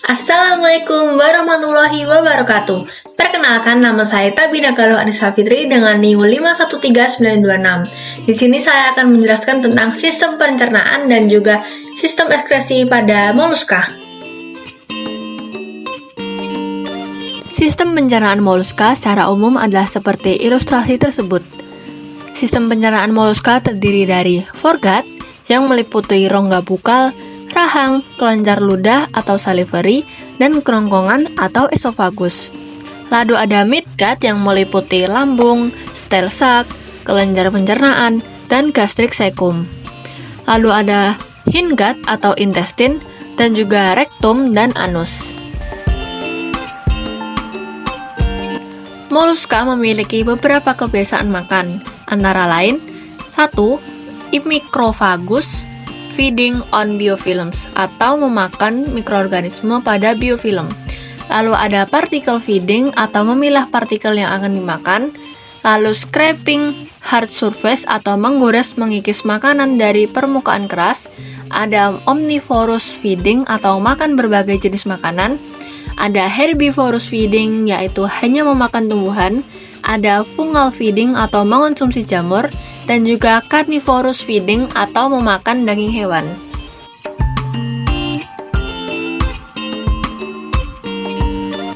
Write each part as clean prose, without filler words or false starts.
Assalamualaikum warahmatullahi wabarakatuh. Perkenalkan, nama saya Tabina Galuh Anissa Fitri dengan NIU 513926. Di sini saya akan menjelaskan tentang sistem pencernaan dan juga sistem ekskresi pada moluska. Sistem pencernaan moluska secara umum adalah seperti ilustrasi tersebut. Sistem pencernaan moluska terdiri dari foregut yang meliputi rongga bukal, rahang, kelenjar ludah atau salivary, dan kerongkongan atau esofagus. Lalu ada midgut yang meliputi lambung, style sac, kelenjar pencernaan, dan gastric cecum. Lalu ada hindgut atau intestine, dan juga rectum dan anus. Moluska memiliki beberapa kebiasaan makan, antara lain 1. Microphagus, feeding on biofilms atau memakan mikroorganisme pada biofilm. Lalu ada particle feeding atau memilah partikel yang akan dimakan. Lalu scraping hard surface atau menggores mengikis makanan dari permukaan keras. Ada omnivorous feeding atau makan berbagai jenis makanan. Ada herbivorous feeding yaitu hanya memakan tumbuhan. Ada fungal feeding atau mengonsumsi jamur. Dan juga carnivorous feeding atau memakan daging hewan.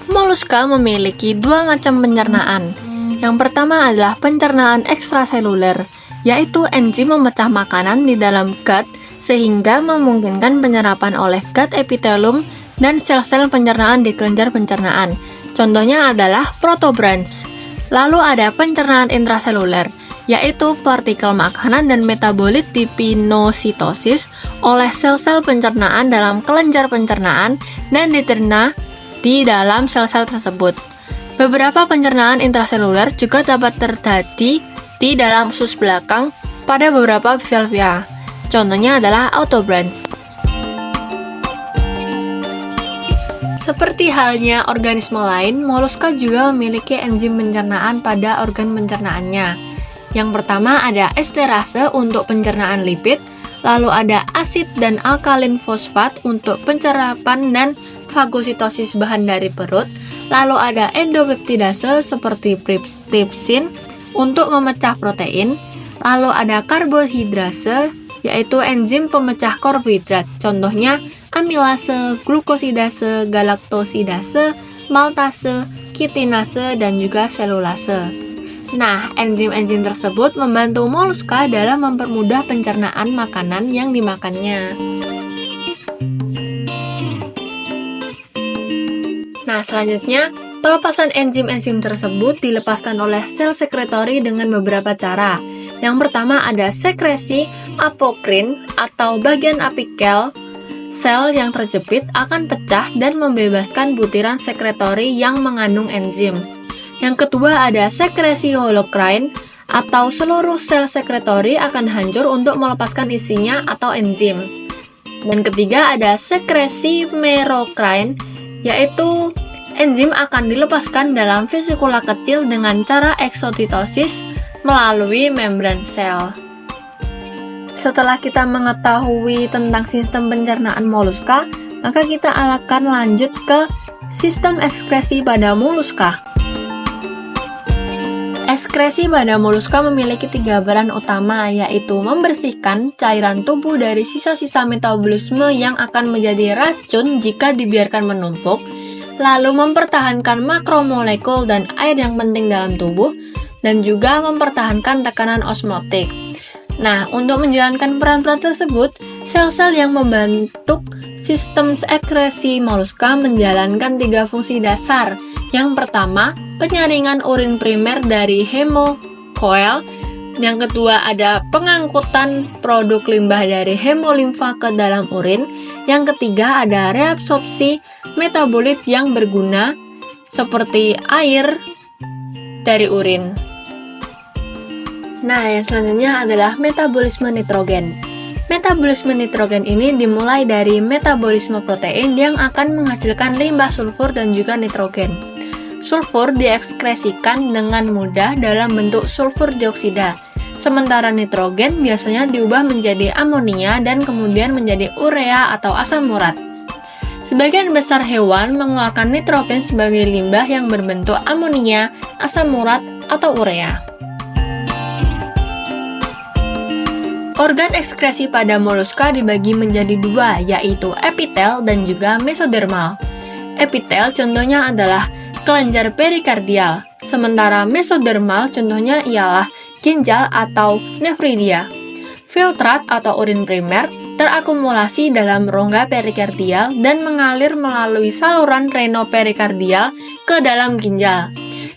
Moluska memiliki dua macam pencernaan. Yang pertama adalah pencernaan ekstraseluler, yaitu enzim memecah makanan di dalam gut sehingga memungkinkan penyerapan oleh gut epithelium dan sel-sel pencernaan di kelenjar pencernaan. Contohnya adalah protobranch. Lalu ada pencernaan intraseluler, yaitu partikel makanan dan metabolit dipinositosis oleh sel-sel pencernaan dalam kelenjar pencernaan dan diterna di dalam sel-sel tersebut. Beberapa pencernaan intraseluler juga dapat terjadi di dalam usus belakang pada beberapa bivalvia. Contohnya adalah autobranch. Seperti halnya organisme lain, moluska juga memiliki enzim pencernaan pada organ pencernaannya. Yang pertama ada esterase untuk pencernaan lipid, lalu ada asid dan alkalin fosfat untuk pencerapan dan fagositosis bahan dari perut, lalu ada endopeptidase seperti trypsin untuk memecah protein, lalu ada karbohidrase yaitu enzim pemecah karbohidrat, contohnya amilase, glukosidase, galaktosidase, maltase, kitinase, dan juga selulase. Nah, enzim-enzim tersebut membantu moluska dalam mempermudah pencernaan makanan yang dimakannya. Nah, selanjutnya, pelepasan enzim-enzim tersebut dilepaskan oleh sel sekretori dengan beberapa cara. Yang pertama ada sekresi apokrin atau bagian apikel. Sel yang terjepit akan pecah dan membebaskan butiran sekretori yang mengandung enzim. Yang kedua ada sekresi holocrine atau seluruh sel sekretori akan hancur untuk melepaskan isinya atau enzim. Dan ketiga ada sekresi merocrine, yaitu enzim akan dilepaskan dalam vesikula kecil dengan cara eksotitosis melalui membran sel. Setelah kita mengetahui tentang sistem pencernaan moluska, maka kita akan lanjut ke sistem ekskresi pada moluska. Ekskresi pada moluska memiliki 3 peran utama, yaitu membersihkan cairan tubuh dari sisa-sisa metabolisme yang akan menjadi racun jika dibiarkan menumpuk, lalu mempertahankan makromolekul dan air yang penting dalam tubuh, dan juga mempertahankan tekanan osmotik. Nah, untuk menjalankan peran-peran tersebut, sel-sel yang membentuk sistem ekskresi moluska menjalankan 3 fungsi dasar. Yang pertama, penyaringan urin primer dari hemokoel. Yang kedua ada pengangkutan produk limbah dari hemolimfa ke dalam urin. Yang ketiga ada reabsorpsi metabolit yang berguna seperti air dari urin. Nah, yang selanjutnya adalah metabolisme nitrogen. Metabolisme nitrogen ini dimulai dari metabolisme protein yang akan menghasilkan limbah sulfur dan juga nitrogen. Sulfur diekskresikan dengan mudah dalam bentuk sulfur dioksida, sementara nitrogen biasanya diubah menjadi amonia dan kemudian menjadi urea atau asam urat. Sebagian besar hewan mengeluarkan nitrogen sebagai limbah yang berbentuk amonia, asam urat, atau urea. Organ ekskresi pada moluska dibagi menjadi dua, yaitu epitel dan juga mesodermal. Epitel contohnya adalah kelenjar perikardial, sementara mesodermal contohnya ialah ginjal atau nefridia. Filtrat atau urin primer terakumulasi dalam rongga perikardial dan mengalir melalui saluran renoperikardial ke dalam ginjal,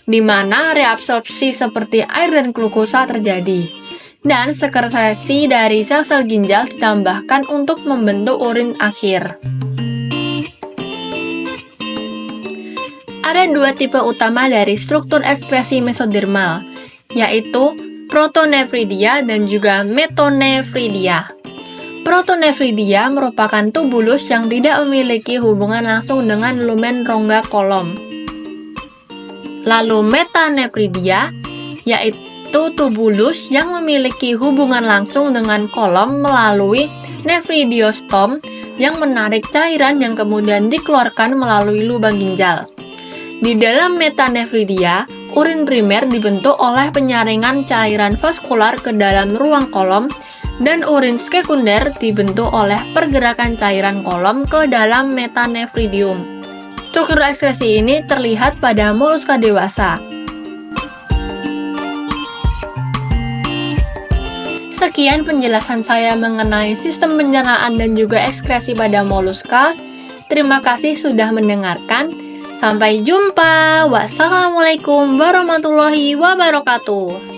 di mana reabsorpsi seperti air dan glukosa terjadi. Dan sekresi dari sel-sel ginjal ditambahkan untuk membentuk urin akhir. Ada dua tipe utama dari struktur ekskresi mesodermal, yaitu protonefridia dan juga metonefridia. Protonefridia merupakan tubulus yang tidak memiliki hubungan langsung dengan lumen rongga kolom. Lalu metanefridia, yaitu tubulus yang memiliki hubungan langsung dengan kolom melalui nefridiostom yang menarik cairan yang kemudian dikeluarkan melalui lubang ginjal. Di dalam metanefridia, urin primer dibentuk oleh penyaringan cairan vaskular ke dalam ruang kolom, dan urin sekunder dibentuk oleh pergerakan cairan kolom ke dalam metanefridium. Struktur ekskresi ini terlihat pada moluska dewasa. Sekian penjelasan saya mengenai sistem pencernaan dan juga ekskresi pada moluska. Terima kasih sudah mendengarkan. Sampai jumpa. Wassalamualaikum warahmatullahi wabarakatuh.